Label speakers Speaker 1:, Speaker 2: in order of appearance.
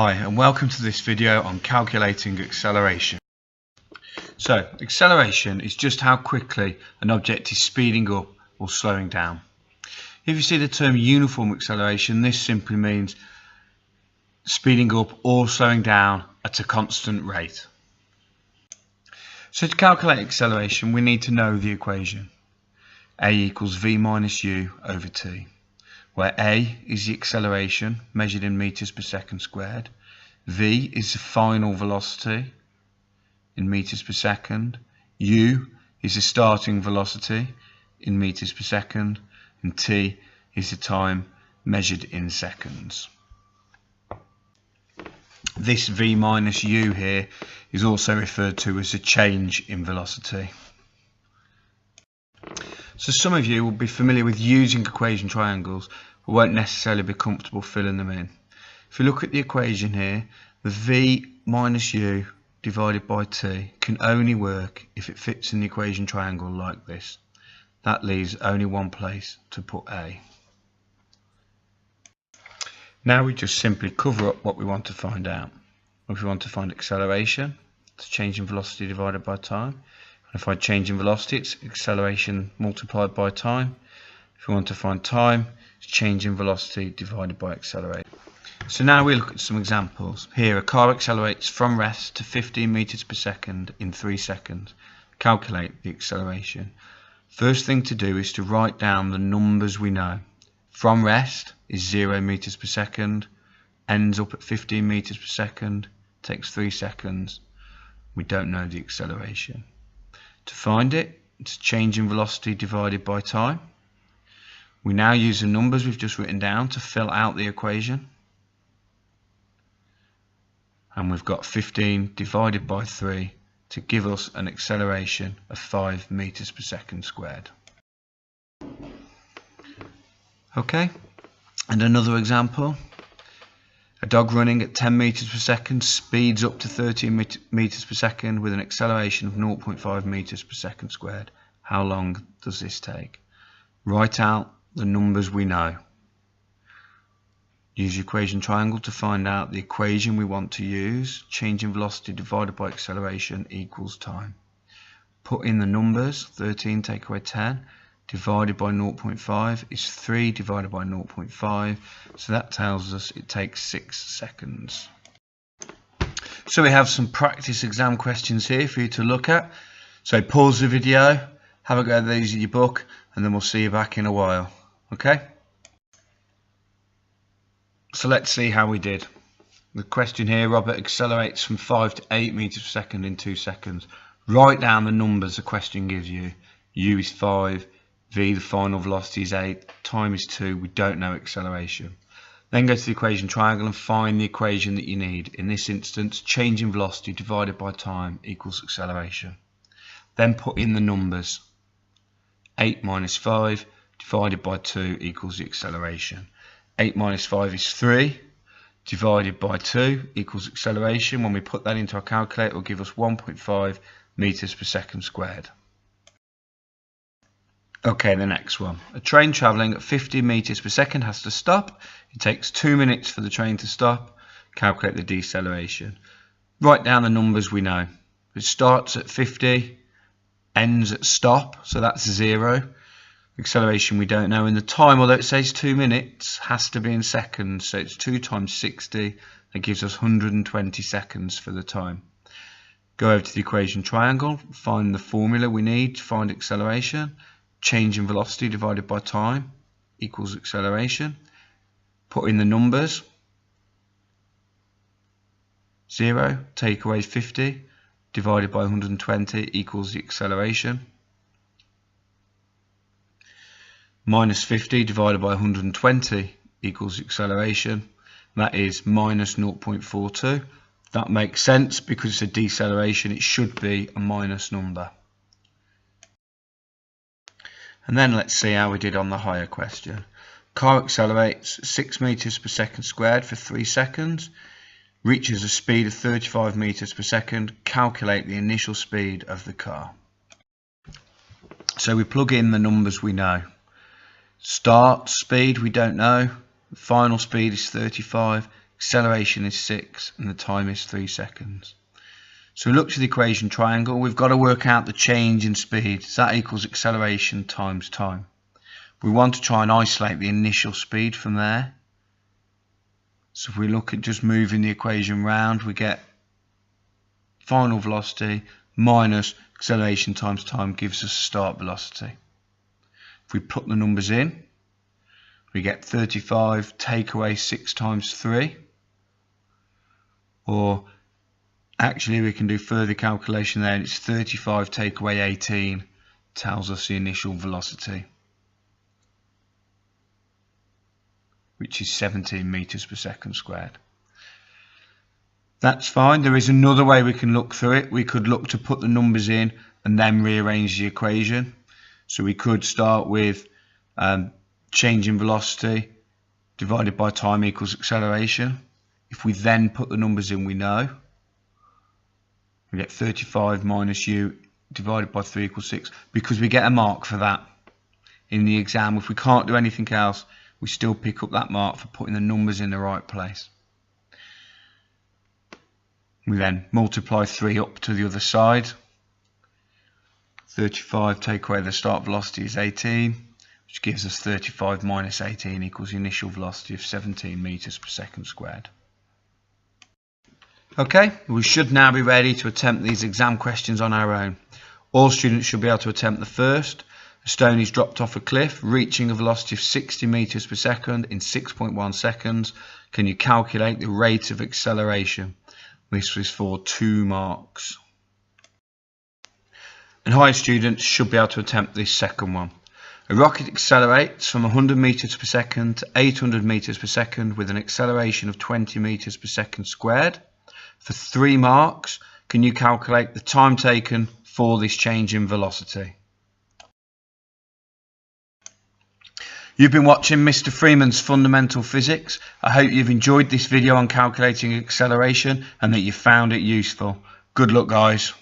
Speaker 1: Hi and welcome to this video on calculating acceleration. So acceleration is just how quickly an object is speeding up or slowing down. If you see the term uniform acceleration, this simply means speeding up or slowing down at a constant rate. So to calculate acceleration we need to know the equation. A equals v minus u over t, where a is the acceleration measured in meters per second squared, v is the final velocity in meters per second, u is the starting velocity in meters per second, and t is the time measured in seconds. This v minus u here is also referred to as a change in velocity. So some of you will be familiar with using equation triangles but won't necessarily be comfortable filling them in. If you look at the equation here, the v minus u divided by t can only work if it fits in the equation triangle like this. That leaves only one place to put a. Now we just simply cover up what we want to find out. If we want to find acceleration, it's change in velocity divided by time. And if I change in velocity, it's acceleration multiplied by time. If we want to find time, it's change in velocity divided by acceleration. So now we look at some examples. Here a car accelerates from rest to 15 meters per second in 3 seconds. Calculate the acceleration. First thing to do is to write down the numbers we know. From rest is 0 meters per second, ends up at 15 meters per second, takes 3 seconds. We don't know the acceleration. To find it, it's change in velocity divided by time. We now use the numbers we've just written down to fill out the equation. And we've got 15 divided by 3 to give us an acceleration of 5 meters per second squared. Okay, and another example. A dog running at 10 meters per second speeds up to 13 meters per second with an acceleration of 0.5 meters per second squared. How long does this take? Write out the numbers we know. Use the equation triangle to find out the equation we want to use. Change in velocity divided by acceleration equals time. Put in the numbers. 13 take away 10 divided by 0.5 is 3 divided by 0.5, so that tells us it takes 6 seconds. So we have some practice exam questions here for you to look at. So pause the video, have a go at these in your book, and then we'll see you back in a while. Okay? So let's see how we did. The question here, Robert accelerates from 5 to 8 meters per second in 2 seconds. Write down the numbers the question gives you. U is 5, v the final velocity is 8, time is 2, we don't know acceleration. Then go to the equation triangle and find the equation that you need. In this instance, change in velocity divided by time equals acceleration. Then put in the numbers. 8 minus 5 divided by 2 equals the acceleration. 8 minus 5 is 3 divided by 2 equals acceleration. When we put that into our calculator, it will give us 1.5 meters per second squared. Okay, the next one. A train travelling at 50 meters per second has to stop. It takes 2 minutes for the train to stop. Calculate the deceleration. Write down the numbers we know. It starts at 50, ends at stop, so that's 0. Acceleration we don't know, and the time, although it says 2 minutes, has to be in seconds, so it's 2 times 60. That gives us 120 seconds for the time. Go over to the equation triangle, find the formula we need to find acceleration. Change in velocity divided by time equals acceleration. Put in the numbers. 0 take away 50 divided by 120 equals the acceleration. Minus 50 divided by 120 equals the acceleration. That is minus 0.42. That makes sense because it's a deceleration. It should be a minus number. And then let's see how we did on the higher question. Car accelerates 6 meters per second squared for 3 seconds. Reaches a speed of 35 meters per second. Calculate the initial speed of the car. So we plug in the numbers we know. Start speed we don't know. Final speed is 35. acceleration is 6, and the time is 3 seconds. So we look to the equation triangle. We've got to work out the change in speed. So that equals acceleration times time. We want to try and isolate the initial speed from there. So if we look at just moving the equation round, we get final velocity minus acceleration times time gives us start velocity. If we put the numbers in, we get 35 take away 6 times 3, or actually we can do further calculation there, and it's 35 take away 18 tells us the initial velocity, which is 17 meters per second squared. That's fine. There is another way we can look through it. We could look to put the numbers in and then rearrange the equation. So we could start with change in velocity divided by time equals acceleration. If we then put the numbers in, we know we get 35 minus u divided by 3 equals 6, because we get a mark for that in the exam. If we can't do anything else, we still pick up that mark for putting the numbers in the right place. We then multiply 3 up to the other side. 35 take away the start velocity is 18, which gives us 35 minus 18 equals the initial velocity of 17 meters per second squared. Okay, we should now be ready to attempt these exam questions on our own. All students should be able to attempt the first. A stone is dropped off a cliff, reaching a velocity of 60 meters per second in 6.1 seconds. Can you calculate the rate of acceleration? This was for 2 marks. And higher students should be able to attempt this second one. A rocket accelerates from 100 meters per second to 800 meters per second with an acceleration of 20 meters per second squared. For 3 marks, can you calculate the time taken for this change in velocity? You've been watching Mr. Freeman's Fundamental Physics. I hope you've enjoyed this video on calculating acceleration and that you found it useful. Good luck, guys.